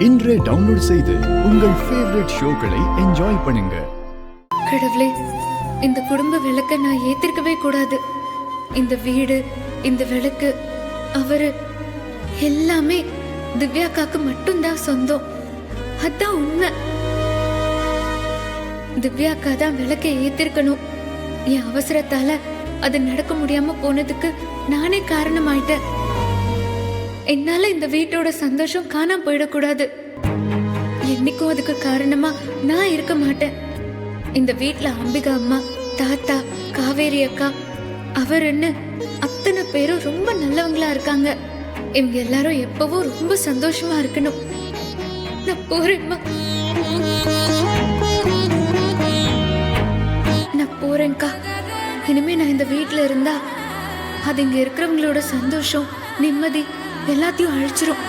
இன்றே டவுன்லோட் செய்து உங்கள் ஃபேவரட் ஷோக்களை என்ஜாய் பண்ணுங்க. கடவுளே, இந்த குடும்ப விளக்க நான் ஏத்திருக்கவே கூடாது. இந்த வீடு, இந்த விளக்கு, அவரு எல்லாமே திவ்யாக்காக்கு மட்டும்தான் சொந்தம். அதான் உண்மை. திவ்யாக்கா தான் விளக்கை ஏத்திருக்கணும். என் அவசரத்தால அது நடக்க முடியாம போனதுக்கு நானே காரணமாயிட்டேன். என்னால இந்த வீட்டோட சந்தோஷம் காணாம போயிடக்கூடாது. என்னைக்கும் அதுக்கு காரணமா நான் இருக்க மாட்டேன். இந்த வீட்டுல அம்பிகா அம்மா, தாத்தா, காவேரி அக்கா, அவருன்னு அத்தனை பேரும் ரொம்ப நல்லவங்களா இருக்காங்க. இவங்க எல்லாரும் எப்பவும் ரொம்ப சந்தோஷமா இருக்கணும். நான் போறேன்மா, நான் போறேன்க்கா. இனிமே நான் இந்த வீட்டுல இருந்தா அது இங்க இருக்கிறவங்களோட சந்தோஷம், நிம்மதி எல்லாத்தையும் அழிச்சிரும்.